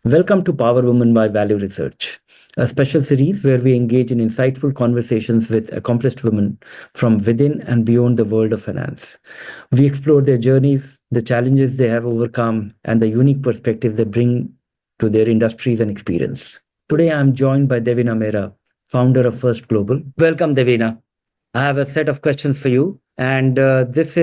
Welcome to Power Woman by Value Research, a special series where we engage in insightful conversations with accomplished women from within and beyond the world of finance. We explore their journeys, the challenges they have overcome, and the unique perspective they bring to their industries and experience. Today, I'm joined by Devina Mehra, founder of First Global. Welcome, Devina. I have a set of questions for you, and this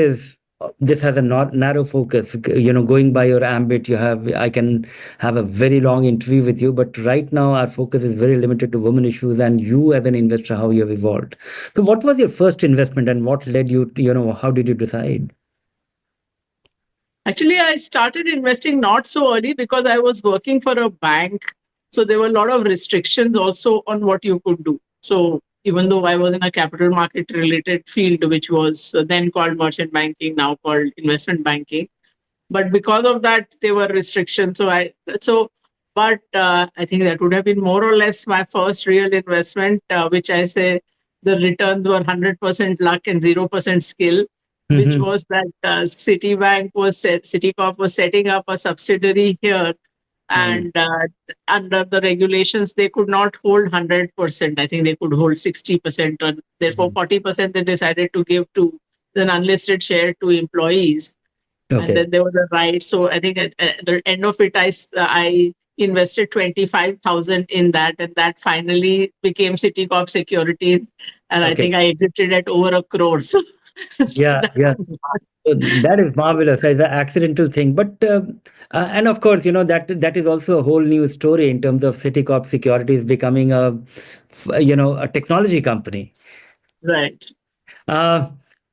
has a not narrow focus. Going by your ambit, I can have a very long interview with you, but right now our focus is very limited to women issues and you as an investor, how you have evolved. So, what was your first investment, and what led you? How did you decide? Actually, I started investing not so early because I was working for a bank. So there were a lot of restrictions also on what you could do. So even though I was in a capital market related field, which was then called merchant banking, now called investment banking, but because of that, there were restrictions. I think that would have been more or less my first real investment, which I say the returns were 100% luck and 0% skill, which Mm-hmm. was that Citicorp was setting up a subsidiary here, Mm. and under the regulations, they could not hold 100%. I think they could hold 60%, and therefore 40% they decided to give to an unlisted share to employees, and Okay. then there was a right. So I think at the end of it, I invested 25,000 in that, and that finally became Citicorp Securities, and I Okay. think I exited at over a crore. So Yeah. that Yeah. was That is marvelous. It's an accidental thing, but and of course, that is also a whole new story in terms of Citicorp Securities becoming a technology company. right. Uh,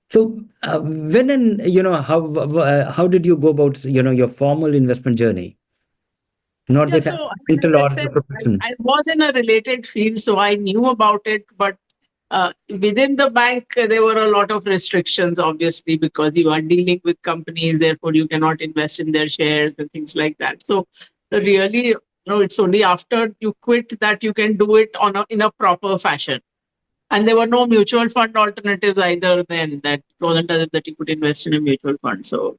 so when and how did you go about your formal investment journey, not Yeah, this so accidental like I or the said, profession? I was in a related field, so I knew about it. But within the bank, there were a lot of restrictions, obviously, because you are dealing with companies, therefore you cannot invest in their shares and things like that. So really, it's only after you quit that you can do it in a proper fashion. And there were no mutual fund alternatives either then. That wasn't as if that you could invest in a mutual fund. So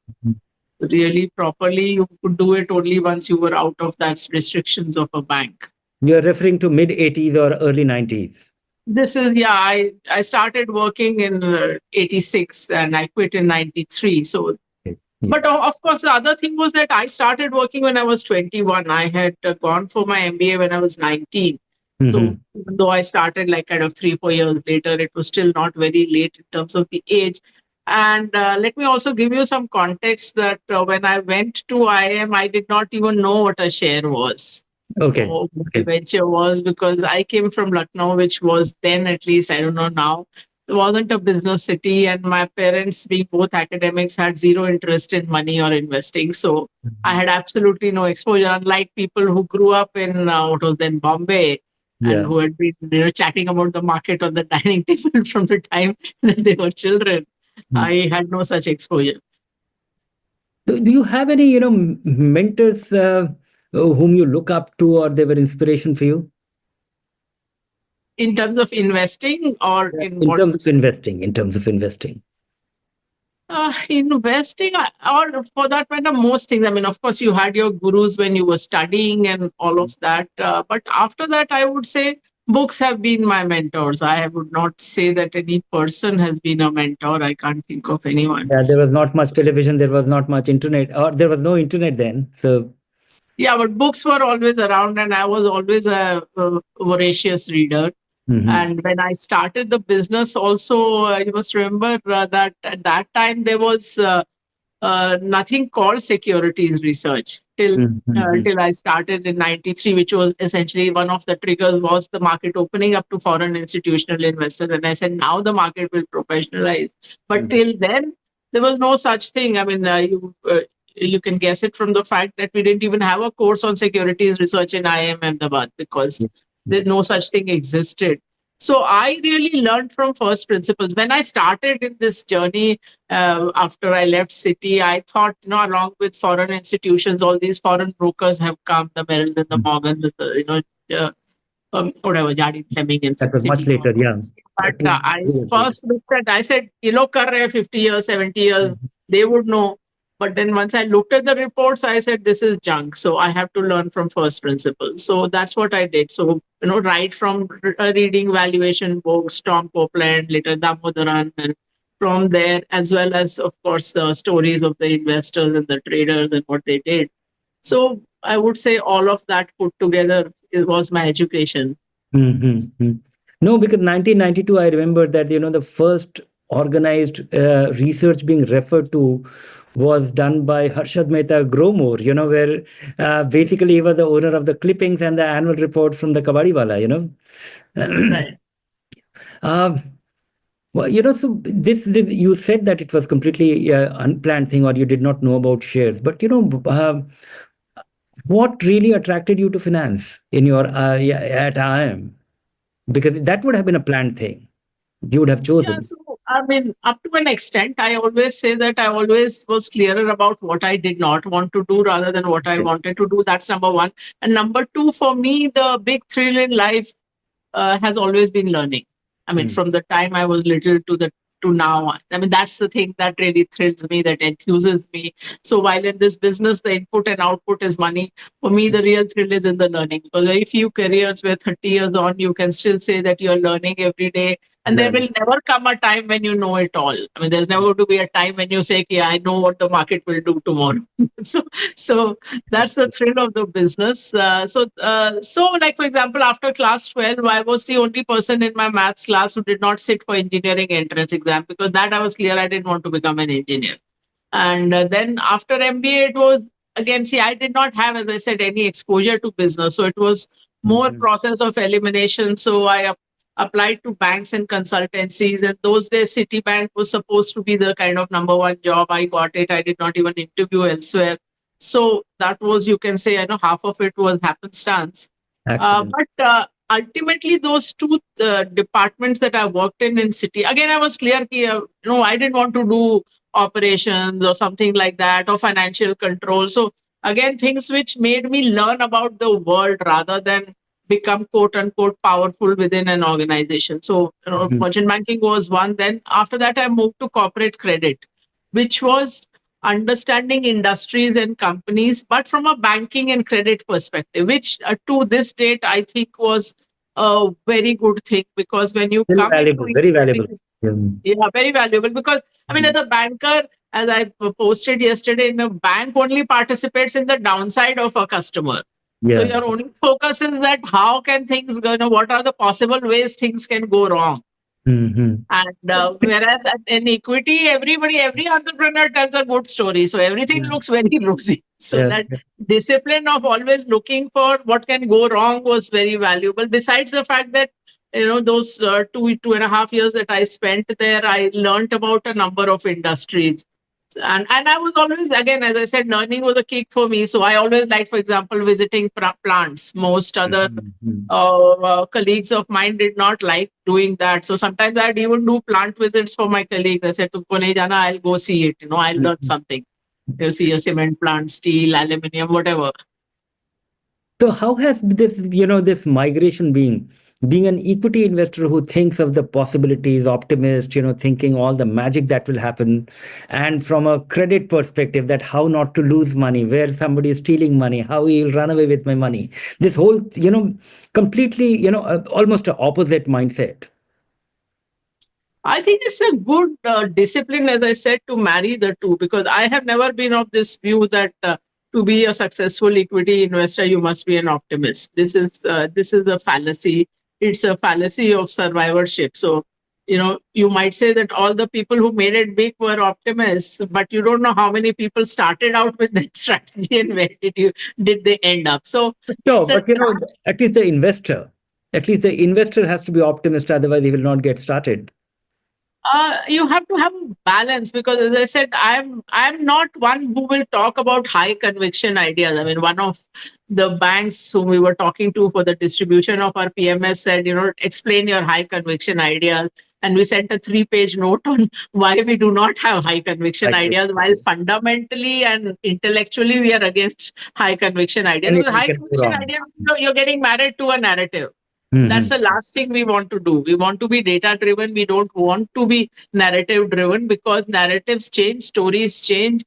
really properly you could do it only once you were out of that restrictions of a bank. You're referring to mid 80s or early 90s. This is, yeah, I started working in 86 and I quit in 93. So Okay. Yeah. but of course the other thing was that I started working when I was 21. I had gone for my MBA when I was 19. So Hmm. even though I started like kind of 3 4 years later, it was still not very late in terms of the age. And let me also give you some context that when I went to IIM, I did not even know what a share was Okay. or what the Okay. venture was, because I came from Lucknow, which was then, at least, I don't know now, it wasn't a business city. And my parents, being both academics, had zero interest in money or investing. So I Mhm. had absolutely no exposure, unlike people who grew up in what was then Bombay and Yeah. who had been chatting about the market on the dining table from the time that they were children. I had no such exposure. Do you have any, mentors whom you look up to or they were inspiration for you? In terms of investing or Yeah. in what? In terms of investing. Investing, or for that matter, most things. I mean, of course, you had your gurus when you were studying and all of that. But after that, I would say books have been my mentors. I would not say that any person has been a mentor. I can't think of anyone. Yeah, there was not much television, there was not much internet, or there was no internet then. So, Yeah, but books were always around, and I was always a voracious reader. mhm. And when I started the business, also, you must remember that at that time there was nothing called securities research Mhm, mhm. till I started in 93, which was essentially one of the triggers was the market opening up to foreign institutional investors. And I said, now the market will professionalize. But Mhm. till then, there was no such thing. I mean, you can guess it from the fact that we didn't even have a course on securities research in IIM Ahmedabad, because there no such thing existed. So I really learned from first principles. When I started in this journey, after I left City, I thought, along with foreign institutions, all these foreign brokers have come, the Merrill and the Morgan, whatever, Jardine Fleming and That was much City. later. Yeah. But That was I years later. first looked at, I said, 50 years, 70 years, they would know. But then once I looked at the reports, I said, this is junk. So I have to learn from first principles. So that's what I did. So, right from reading valuation books, Tom Copeland, later Damodaran, and from there, as well as, of course, the stories of the investors and the traders and what they did. So I would say all of that put together, it was my education. Mm-hmm. No, because 1992, I remember that, the first organized research being referred to was done by Harshad Mehta Gromore, where basically he was the owner of the clippings and the annual report from the Kabadiwala. Right. Um, well, so this you said that it was completely unplanned thing, or you did not know about shares. But what really attracted you to finance in your yeah, at IIM? Because that would have been a planned thing. You would have Yeah, chosen. so I mean, up to an extent, I always say that I always was clearer about what I did not want to do rather than what I Okay. wanted to do. That's number one. And number two, for me, the big thrill in life has always been learning. I mean, Mm. from the time I was little to now. I mean, that's the thing that really thrills me, that enthuses me. So while in this business, the input and output is money, for me, the real thrill is in the learning. Because very few careers where 30 years on, you can still say that you're learning every day. And there will Learning. never come a time when you know it all. I mean, there's never going to be a time when you say, yeah, I know what the market will do tomorrow. so, so that's the thrill of the business. So like for example, after class 12, I was the only person in my maths class who did not sit for engineering entrance exam, because that I was clear I didn't want to become an engineer. And then after MBA, it was again, see, I did not have, as I said, any exposure to business. So it was more Mhm. process of elimination. So I applied to banks and consultancies. And those days, Citibank was supposed to be the kind of number one job. I got it. I did not even interview elsewhere. So that was, you can say, I know half of it was happenstance. Accident. But ultimately, those two departments that I worked in City, again, I was clear, I didn't want to do operations or something like that, or financial control. So again, things which made me learn about the world rather than become quote unquote powerful within an organization. So Mhm. merchant banking was one. Then after that, I moved to corporate credit, which was understanding industries and companies, but from a banking and credit perspective, which to this date I think was a very good thing, because when you Still come into valuable, very valuable. equities, Mm. yeah, very valuable. Because I mean, as Mhm. a banker, as I posted yesterday, in a bank only participates in the downside of a customer. So Yeah. your only focus is that how can things go, what are the possible ways things can go wrong. Mhm. And whereas in equity, every entrepreneur tells a good story. So everything Yeah. looks very rosy. So Yeah. that discipline of always looking for what can go wrong was very valuable. Besides the fact that, those 2.5 years that I spent there, I learned about a number of industries. And I was always, again, as I said, learning was a kick for me. So I always liked, for example, visiting plants. Most other Mhm. colleagues of mine did not like doing that. So sometimes I'd even do plant visits for my colleagues. I said, "Tumko nahi jana, I'll go see it. I'll learn Mhm. something. You see a cement plant, steel, aluminium, whatever." So how has this migration being an equity investor who thinks of the possibilities, optimist, thinking all the magic that will happen, and from a credit perspective, that how not to lose money, where somebody is stealing money, how he'll run away with my money. This whole, completely, almost an opposite mindset. I think it's a good discipline, as I said, to marry the two, because I have never been of this view that to be a successful equity investor, you must be an optimist. This is a fallacy. It's a fallacy of survivorship. So, you might say that all the people who made it big were optimists, but you don't know how many people started out with that strategy and where did they end up. So No, it's a but at least the investor has to be optimist, otherwise he will not get started. you have to have a balance, because as I said, I'm not one who will talk about high conviction ideas. I mean, one of the banks whom we were talking to for the distribution of our PMS said, explain your high conviction ideas. And we sent a 3-page note on why we do not have high conviction Like ideas, while fundamentally and intellectually we are against high conviction ideas. Because anything high can go conviction wrong. ideas, you're getting married to a narrative. That's Mhm. the last thing we want to do. We want to be data driven. We don't want to be narrative driven, because narratives change, stories change.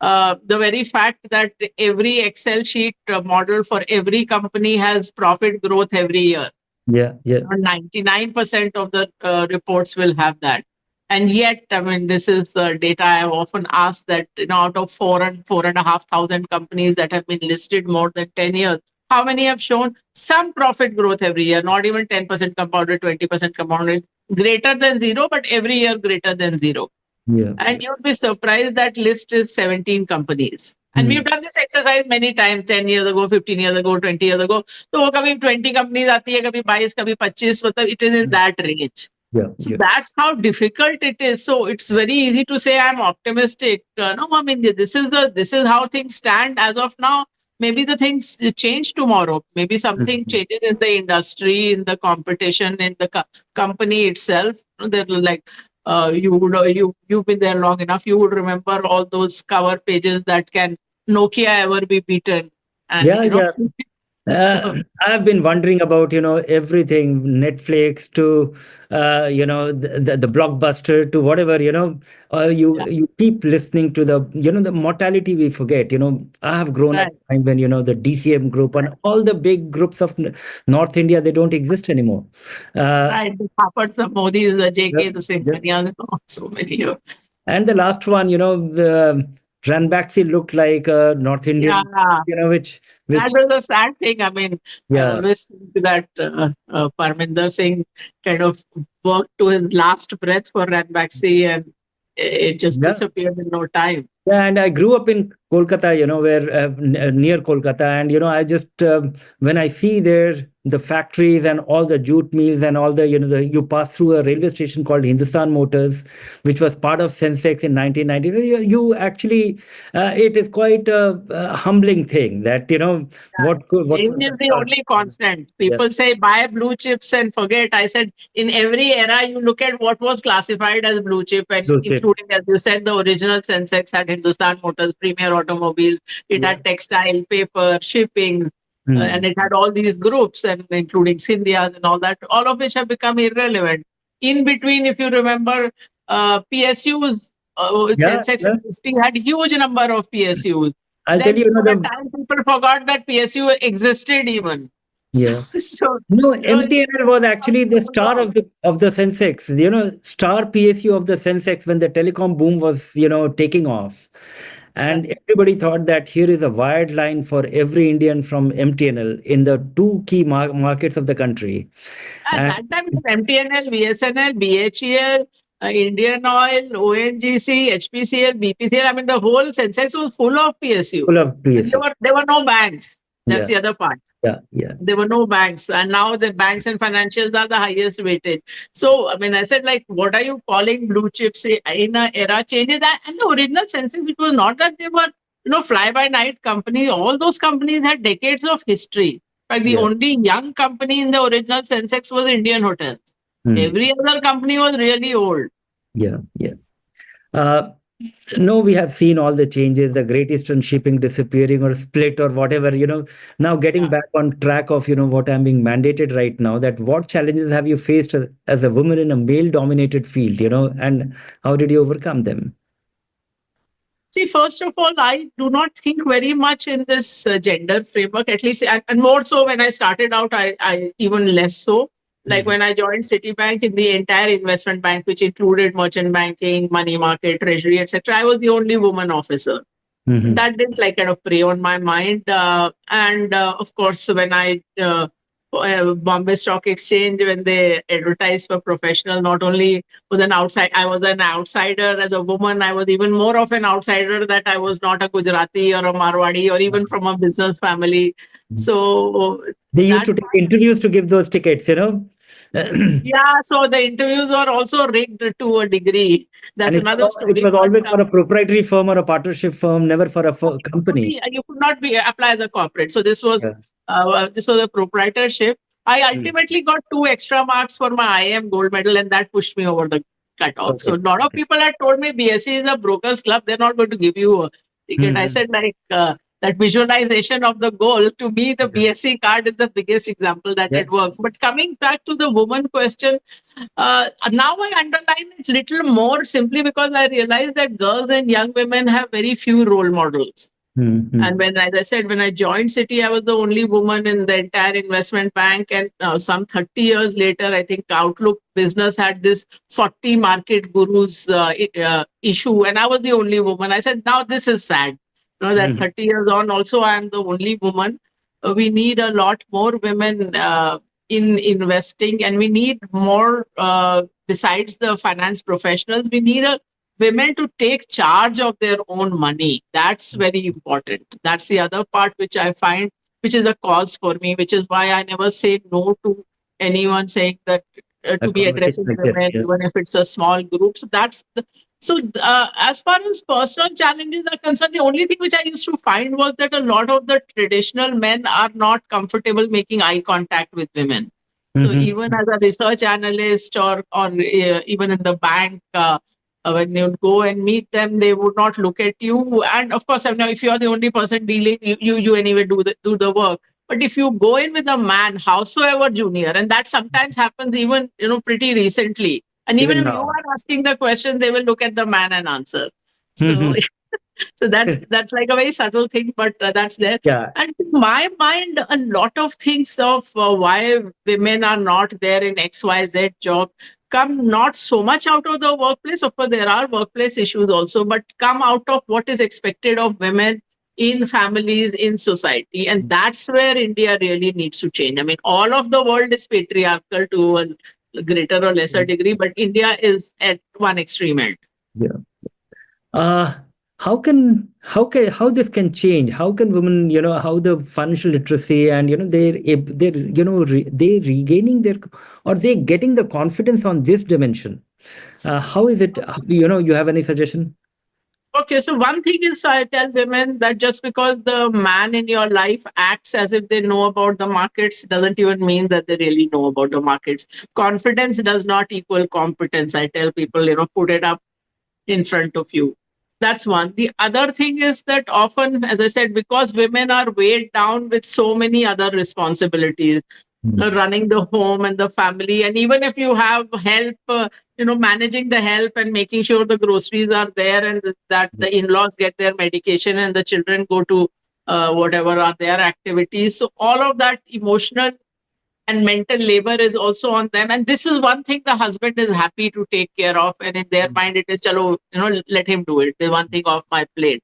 the very fact that every Excel sheet model for every company has profit growth every year. Yeah, yeah. 99% of the reports will have that. And yet, I mean, this is data I have often asked that, out of 4,500 companies that have been listed more than 10 years, how many have shown some profit growth every year, not even 10% compounded, 20% compounded, greater than zero, but every year greater than zero. Yeah. And you'd be surprised that list is 17 companies. And Hmm. we've done this exercise many times, 10 years ago, 15 years ago, 20 years ago. So वो कभी 20 companies आती है, कभी 22, कभी 25, मतलब it is in that range. Yeah, So yeah. that's how difficult it is. So it's very easy to say I'm optimistic. No, I mean this is how things stand as of now. Maybe the things change tomorrow. Maybe something Mhm. changes in the industry, in the competition, in the company itself. They're like you've been there long enough. You would remember all those cover pages that can Nokia ever be beaten, and Yeah, yeah. I've been wondering about, everything, Netflix to, the blockbuster to whatever, yeah, you keep listening to the mortality we forget. I have grown at right, a time when, the DCM group and all the big groups of North India, they don't exist anymore. Uh, right. The Thapar, the Modis, the yeah, JK, the yeah. Singhania, so many. And the last one, the Ranbaxy looked like a North Yeah, Indian, that which, was a sad thing. I mean, I yeah, always think that Parminder Singh kind of worked to his last breath for Ranbaxy, and it just yeah. disappeared in no time. Yeah, and I grew up in Kolkata, where near Kolkata, and I just when I see there the factories and all the jute mills and all the you pass through a railway station called Hindustan Motors, which was part of Sensex in 1990. You actually it is quite a humbling thing that what Change was the is the start. only constant. Yeah, People say buy blue chips and forget. I said in every era, you look at what was classified as blue chip, and blue chip. including, as you said, the original Sensex had Hindustan Motors, Premier Automobiles. It Yeah. had textile, paper, shipping, Hmm. and it had all these groups, and including Scindias and all that, all of which have become irrelevant. In between, if you remember, PSUs, Yeah, Sensex yeah. had huge number of PSUs. I'll tell Then you for a another. time, people forgot that PSU existed even. So, Yeah. so No, you MTNL was actually the move star on. of the Sensex, star PSU of the Sensex when the telecom boom was, taking off. Right. And everybody thought that here is a wired line for every Indian from MTNL in the two key markets of the country. At And that time, it was MTNL, BSNL, BHEL, Indian Oil, ONGC, HPCL, BPCL. I mean, the whole Sensex was full of full PSUs. of And PSU. there were no banks. That's Yeah, the other part. yeah, yeah. There were no banks, and now the banks and financials are the highest weighted. So, I mean, I said, like, what are you calling blue chips in a era changes? And the original Sensex, it was not that they were, fly by night companies. All those companies had decades of history. But the Yeah. only young company in the original Sensex was Indian Hotels. Hmm. Every other company was really old. Yeah, yeah. Uh, no, we have seen all the changes, the Great Eastern Shipping disappearing or split or whatever, Now getting Yeah. back on track of, what I'm being mandated right now, that what challenges have you faced as a woman in a male-dominated field, and how did you overcome them? See, first of all, I do not think very much in this gender framework, at least, and more so when I started out, I even less so. Like Mhm. when I joined Citibank in the entire investment bank, which included merchant banking, money market, treasury, etc., I was the only woman officer. Mhm. That didn't like kind of prey on my mind. And of course, when I Bombay Stock Exchange, when they advertised for professional, not only I was an outsider as a woman. I was even more of an outsider that I was not a Gujarati or a Marwadi or even from a business family. So They used that to take interviews to give those tickets. yeah, so the interviews were also rigged to a degree. And That's it another was, it story. was But always for a proprietary firm or a partnership firm, never for a company. you could not be apply as a corporate. So Yeah. this was a proprietorship. I Mm. ultimately got 2 extra marks for my IIM gold medal, and that pushed me over the cutoff. So Okay. a lot of Okay. people had told me BSc is a brokers club; they're not going to give you a ticket. I Mhm. said like that visualization of the goal, to me, the Yeah. BSc card is the biggest example that Yeah. it works. But coming back to the woman question, now I underline it little more simply because I realize that girls and young women have very few role models. And Mm-hmm. when, as I said, when I joined Citi, I was the only woman in the entire investment bank. And some 30 years later, I think Outlook Business had this 40 market gurus issue, and I was the only woman. I said, now this is sad. That Mm-hmm. 30 years on, also I am the only woman. We need a lot more women in investing, and we need more, besides the finance professionals, we need a women to take charge of their own money. That's very important. That's the other part which I find, which is a cause for me, which is why I never say no to anyone saying that A to be conversation aggressive like this. women, Yeah. even if it's a small group. So that's the, so as far as personal challenges are concerned, the only thing which I used to find was that a lot of the traditional men are not comfortable making eye contact with women. So even Mm-hmm. as a research analyst, or even in the bank, when you go and meet them, they would not look at you. And of course, I know if you are the only person dealing, you anyway do the work. But if you go in with a man, howsoever junior, and that sometimes happens even pretty recently, and even Even if you now. are asking the question, they will look at the man and answer. So Mm-hmm. so that's like a very subtle thing, but that's there. Yeah. And in my mind, a lot of things of why women are not there in XYZ job come not so much out of the workplace. Of course, there are workplace issues also, but come out of what is expected of women in families, in society. And that's where India really needs to change. I mean, all of the world is patriarchal to a greater or lesser degree, but India is at one extreme end. Yeah. Uh, how this can change? How can women, how the financial literacy and they're they regaining their, or they getting the confidence on this dimension? How is it? You have any suggestion? Okay, so one thing is, I tell women that just because the man in your life acts as if they know about the markets doesn't even mean that they really know about the markets. Confidence does not equal competence. I tell people, put it up in front of you. That's one. The other thing is that often, as I said, because women are weighed down with so many other responsibilities, Mm. running the home and the family, and even if you have help, managing the help and making sure the groceries are there, and that Yeah. the in-laws get their medication and the children go to whatever are their activities. So all of that emotional and mental labor is also on them, and this is one thing the husband is happy to take care of, and in their mind it is, chalo, let him do it, the one thing off my plate.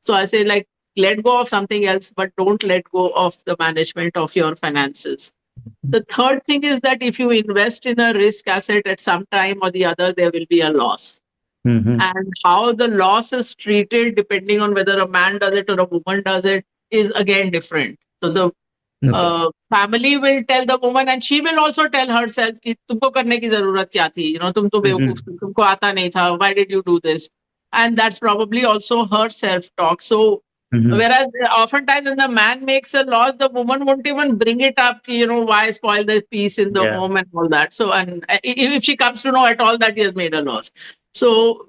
So I say, like, let go of something else, but don't let go of the management of your finances. The third thing is that if you invest in a risk asset, at some time or the other, there will be a loss. Mm-hmm. And how the loss is treated, depending on whether a man does it or a woman does it, is again different. So the Okay. family will tell the woman, and she will also tell herself कि तुमको करने की जरूरत क्या थी, तुम तो बेवकूफ Mm-hmm. थी, तुमको आता नहीं था, why did you do this? And that's probably also her self talk. So Mm-hmm. whereas oftentimes when the man makes a loss, the woman won't even bring it up, why spoil the peace in the Yeah. home and all that. So, and if she comes to know at all that he has made a loss. So,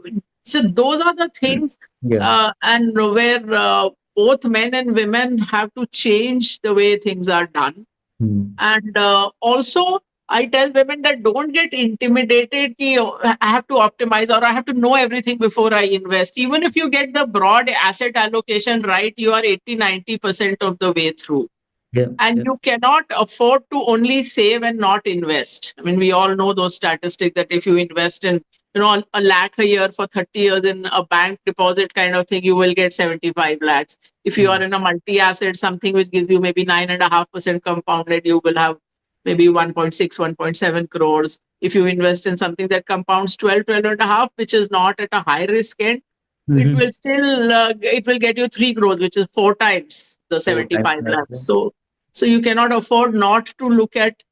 so those are the things, Yeah. and where both men and women have to change the way things are done. Mm. And also, I tell women that don't get intimidated. Ki, "Oh, I have to optimize or I have to know everything before I invest." Even if you get the broad asset allocation right, you are 80-90% of the way through. Yeah. And Yeah. you cannot afford to only save and not invest. I mean, we all know those statistics that if you invest in, a lakh a year for 30 years in a bank deposit kind of thing, you will get 75 lakhs. If you are Mm. in a multi-asset, something which gives you maybe 9.5% compounded, you will have maybe 1.6, 1.7 crores. If you invest in something that compounds 12 and a half, which is not at a high risk end, it Mm-hmm. will still, it will get you 3 crores, which is 4 times the 4 times 75 that. lakhs. So you cannot afford not to look at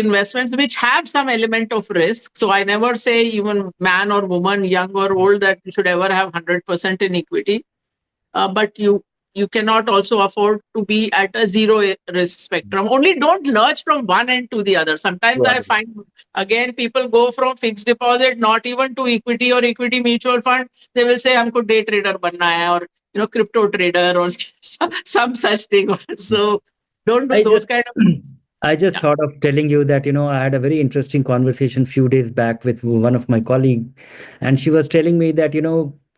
investments which have some element of risk. So I never say, even man or woman, young or old, that you should ever have 100% in equity. But you cannot also afford to be at a zero risk spectrum. Only don't lurch from one end to the other. Sometimes I Right. find, again, people go from fixed deposit not even to equity or equity mutual fund. They will say, "हमको day trader बनना है," or crypto trader or some such thing. So don't do I those just kind of things. I just Yeah, thought of telling you that, I had a very interesting conversation few days back with one of my colleague, and she was telling me that,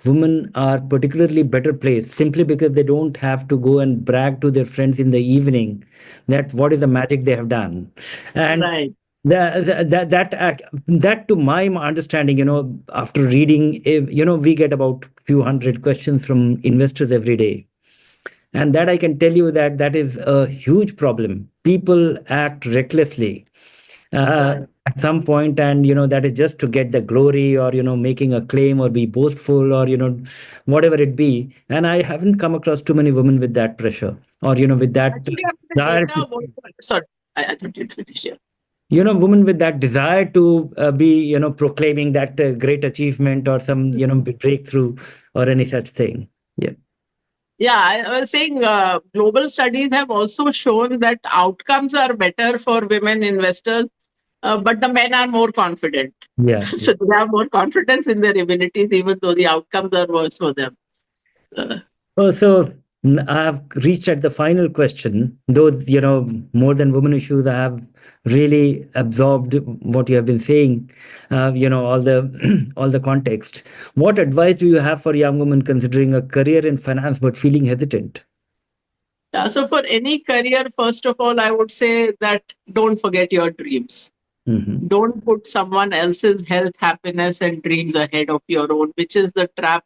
women are particularly better placed simply because they don't have to go and brag to their friends in the evening that what is the magic they have done. And right. that to my understanding, after reading, we get about few hundred questions from investors every day, and that I can tell you that that is a huge problem. People act recklessly Right. at some point, and that is just to get the glory, or making a claim, or be boastful, or whatever it be. And I haven't come across too many women with that pressure, or with that Actually, I mean, the desire data to, was, sorry, I thought you'd finish. Yeah. women with that desire to be proclaiming that great achievement, or some breakthrough, or any such thing. Yeah. Yeah, I was saying global studies have also shown that outcomes are better for women investors, but the men are more confident. Yeah. So they have more confidence in their abilities, even though the outcomes are worse for them. Uh, Oh, so I have reached at the final question. Though, more than women issues, I have really absorbed what you have been saying, all the all the context. What advice do you have for young women considering a career in finance but feeling hesitant? yeah, so for any career, first of all, I would say that don't forget your dreams. Hmm. Don't put someone else's health, happiness, and dreams ahead of your own, which is the trap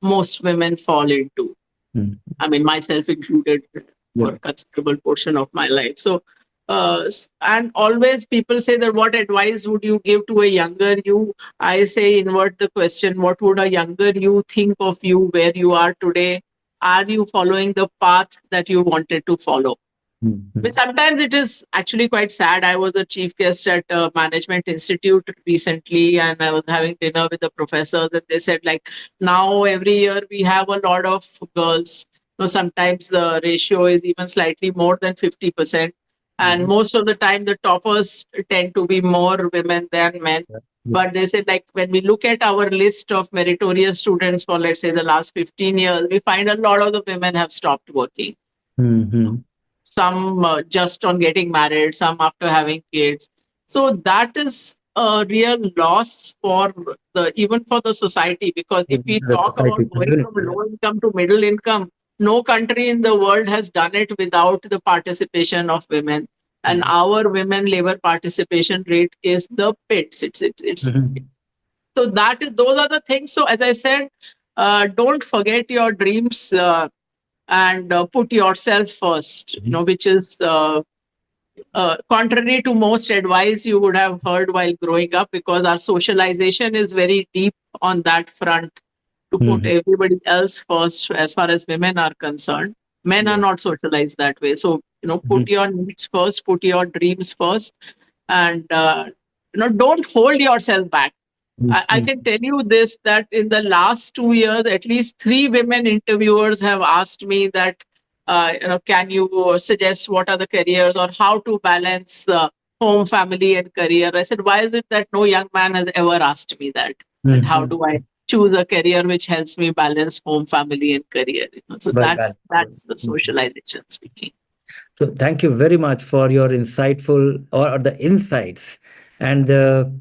most women fall into. Hmm. I mean, myself included Yeah. for a considerable portion of my life. So, and always people say that what advice would you give to a younger you? I say, invert the question: what would a younger you think of you where you are today? Are you following the path that you wanted to follow? But Hmm. sometimes it is actually quite sad. I was a chief guest at a management institute recently, and I was having dinner with the professors, and they said, like, now every year we have a lot of girls. So sometimes the ratio is even slightly more than 50%. And Hmm. most of the time, the toppers tend to be more women than men. Yeah. But they said, like, when we look at our list of meritorious students for, let's say, the last 15 years, we find a lot of the women have stopped working, Hmm. some just on getting married, some after having kids. So that is a real loss for the even for the society, because if we The talk society about going from community. Yeah. low income to middle income, no country in the world has done it without the participation of women. And Mhm. our women labor participation rate is the pits. It's Mhm. so that is those are the things. So as I said, don't forget your dreams. And put yourself first, Mhm. which is contrary to most advice you would have heard while growing up, because our socialization is very deep on that front, to put Mhm. everybody else first as far as women are concerned. Men are Yeah. not socialized that way. So, put Mhm. your needs first, put your dreams first, and, don't hold yourself back. I Mhm. can tell you this, that in the last 2 years, at least three women interviewers have asked me that, can you suggest what are the careers or how to balance home, family, and career? I said, why is it that no young man has ever asked me that? That how Mhm. do I choose a career which helps me balance home, family, and career? So By that's the Mhm. socialization speaking. So thank you very much for your insightful, or the insights, and the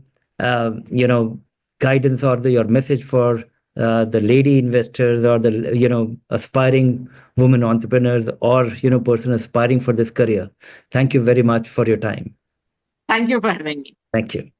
guidance, or your message for the lady investors, or the aspiring women entrepreneurs, or person aspiring for this career. Thank you very much for your time. Thank you for having me. Thank you.